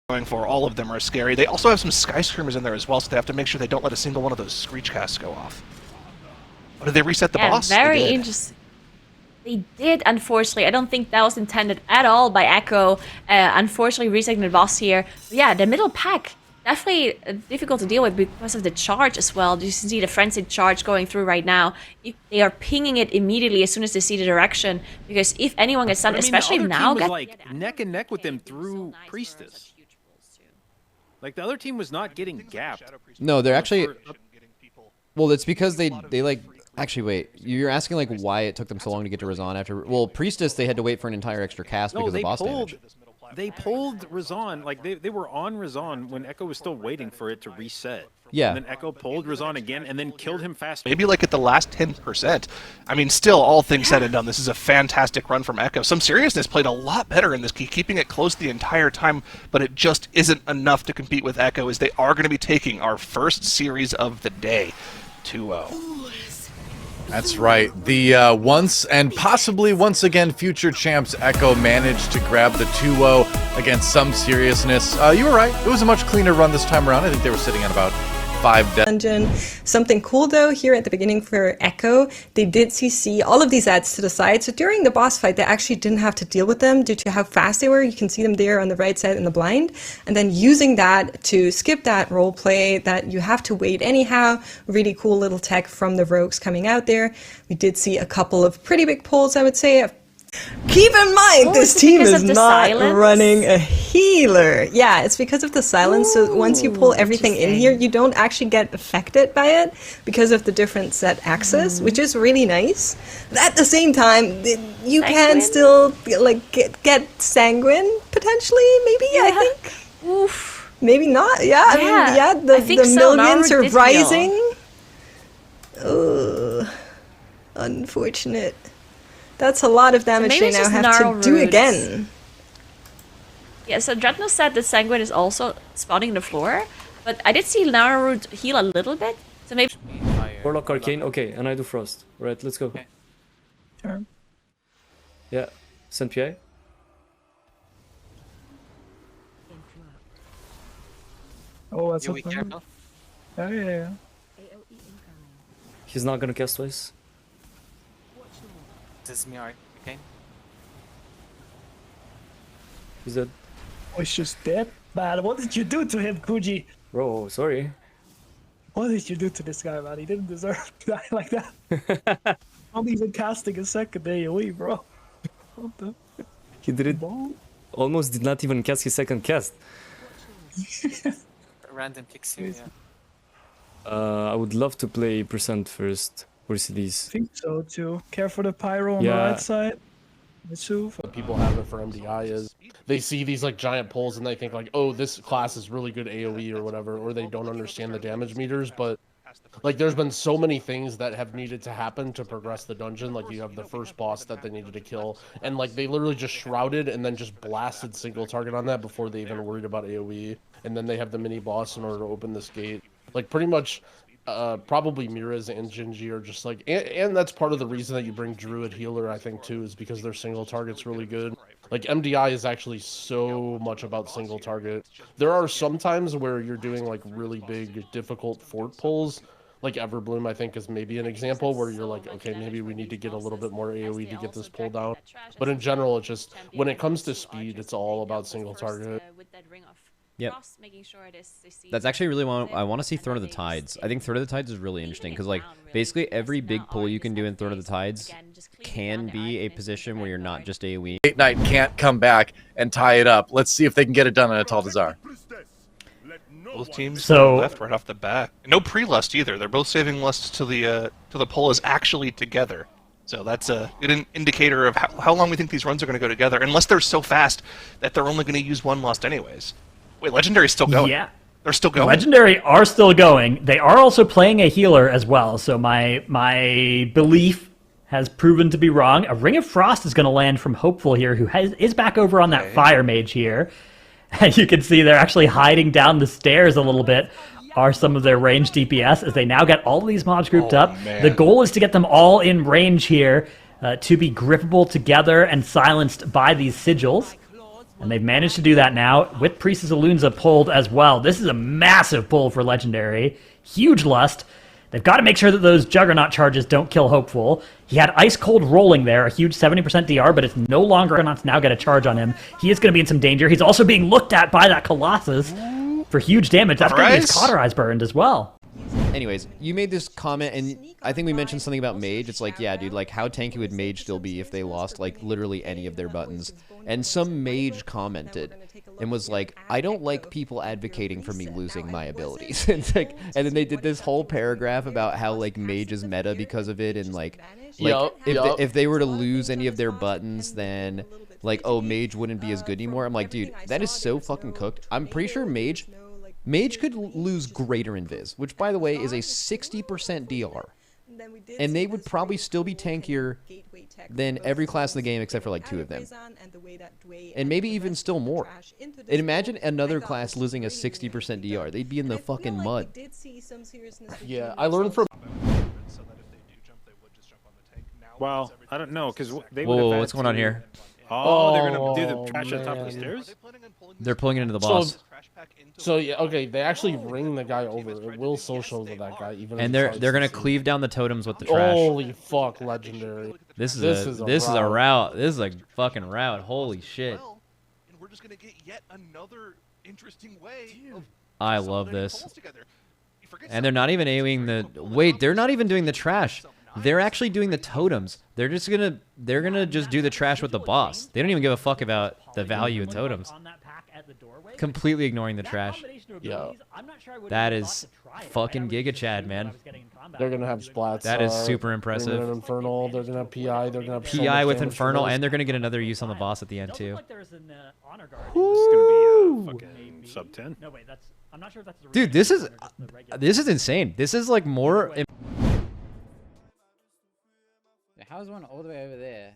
going for. All of them are scary. They also have some Sky Screamers in there as well, so they have to make sure they don't let a single one of those Screech casts go off. Oh, did they reset the boss? Very interesting. They did, unfortunately. I don't think that was intended at all by Echo. Unfortunately, resetting the boss here. But yeah, the middle pack, definitely difficult to deal with because of the charge as well. You see the frenzied charge going through right now. They are pinging it immediately as soon as they see the direction. Because if anyone gets stunned, especially the other now... team was like neck and neck with them through Priestess. Like, the other team was not getting gapped. No, they're actually... Well, it's because they like... Actually, wait. You're asking, like, why it took them so long to get to Rezan after... Well, Priestess, they had to wait for an entire extra cast because of boss damage. They pulled Rezan, like, they were on Rezan when Echo was still waiting for it to reset. Yeah. And then Echo pulled Rezan again and then killed him fast. Maybe, like, at the last 10%. I mean, still, all things said and done, this is a fantastic run from Echo. Some seriousness played a lot better in this, keeping it close the entire time, but it just isn't enough to compete with Echo, as they are going to be taking our first series of the day, 2-0. That's right. The once and possibly once again future champs Echo managed to grab the 2-0 against some seriousness. You were right. It was a much cleaner run this time around. I think they were sitting at about 5 dungeon. Something cool though, here at the beginning for Echo, they did CC all of these ads to the side, so during the boss fight they actually didn't have to deal with them due to how fast they were. You can see them there on the right side in the blind, and then using that to skip that role play that you have to wait anyhow. Really cool little tech from the rogues coming out there. We did see a couple of pretty big pulls, I would say. Keep in mind, this team is not running a healer. Yeah, it's because of the silence. So once you pull everything in here, you don't actually get affected by it because of the different set access, which is really nice. At the same time, you can still like get sanguine potentially. Maybe I think. Oof. Maybe not. Yeah, I mean, yeah. The so. millions Naru are did rising. Unfortunate. That's a lot of damage they now have to do again. Yeah, so Dreadnought said that Sanguine is also spawning on the floor, but I did see Naru heal a little bit, so maybe... Warlock Arcane, okay, and I do Frost. Alright, let's go. Okay. Sure. Yeah, send PI. Oh, that's we careful. Yeah. He's not gonna cast twice. This is me, okay? He's dead. Oh, he's just dead? Man, what did you do to him, Kuji? Bro, sorry. What did you do to this guy, man? He didn't deserve to die like that. Not even casting a second AoE, bro. What the? He did it. Almost did not even cast his second cast. Random kicks here, yeah. I would love to play percent first. Where's these? I think so too. Care for the pyro on the right side. People have it for MDI is they see these like giant pulls and they think like, oh, this class is really good AoE or whatever, or they don't understand the damage meters. But like, there's been so many things that have needed to happen to progress the dungeon. Like, you have the first boss that they needed to kill, and like they literally just shrouded and then just blasted single target on that before they even worried about AoE. And then they have the mini boss in order to open this gate. Like, pretty much. Probably Miraz and Jinji are just like, and that's part of the reason that you bring Druid Healer, I think, too, is because their single target's really good. Like, MDI is actually so much about single target. There are some times where you're doing, like, really big, difficult fort pulls. Like, Everbloom, I think, is maybe an example where you're like, okay, maybe we need to get a little bit more AoE to get this pull down. But in general, it's just, when it comes to speed, it's all about single target. Yep. That's actually really I want to see Throne of the Tides. I think Throne of the Tides is really interesting because, like, basically every big pull you can do in Throne of the Tides can be a position where you're not just AoE. Late Night can't come back and tie it up. Let's see if they can get it done on Ataldazar. Both teams left right off the bat. No pre-lust either. They're both saving lust till the pull is actually together. So that's a good indicator of how long we think these runs are going to go together, unless they're so fast that they're only going to use one lust anyways. Wait, Legendary's still going? Yeah. They're still going? Legendary are still going. They are also playing a healer as well, so my belief has proven to be wrong. A Ring of Frost is going to land from Hopeful here, who is back over on that Fire Mage here. And you can see they're actually hiding down the stairs a little bit, are some of their ranged DPS, as they now get all of these mobs grouped up. Man. The goal is to get them all in range here, to be grippable together and silenced by these sigils. And they've managed to do that now with Priestess Alunza pulled as well. This is a massive pull for Legendary. Huge lust. They've got to make sure that those Juggernaut charges don't kill Hopeful. He had Ice Cold rolling there, a huge 70% DR, but it's no longer Juggernauts now get a charge on him. He is going to be in some danger. He's also being looked at by that Colossus for huge damage. That's going to be his Cauterize burned as well. Anyways, you made this comment, and I think we mentioned something about Mage. It's like, yeah, dude, like, how tanky would Mage still be if they lost, like, literally any of their buttons? And some Mage commented and was like, I don't like people advocating for me losing my abilities. It's like, and then they did this whole paragraph about how, like, Mage is meta because of it, and, like if they were to lose any of their buttons, then, like, oh, Mage wouldn't be as good anymore. I'm like, dude, that is so fucking cooked. I'm pretty sure Mage could lose Greater Invis, which, by the way, is a 60% DR. And they would probably still be tankier than every class in the game except for like 2 of them. And maybe even still more. And imagine another class losing a 60% DR. They'd be in the fucking mud. Yeah, I learned from... Well, I don't know, because they Whoa, what's going on here? Oh, they're going to do the trash at the top of the stairs? They're pulling it into the boss. So yeah, okay, they actually ring the guy over. It will social to that guy, even. And they're gonna cleave down the totems with the trash. Holy fuck, Legendary! This is a route. This is a fucking route. Holy shit! And we're just gonna get yet another interesting way. I love this. And they're not even aiming the. Wait, they're not even doing the trash. They're actually doing the totems. They're gonna just do the trash with the boss. They don't even give a fuck about the value of totems. Completely ignoring the trash. Yeah. That is fucking Giga Chad, man. They're gonna have splats. That is super impressive. They're gonna have Infernal. They're gonna have PI. They're gonna have PI with Infernal, and they're gonna get another use on the boss at the end too. This is gonna be fucking sub 10. No, wait, I'm not sure if that's the Dude, this is insane. This is like more. How's one all the way over there?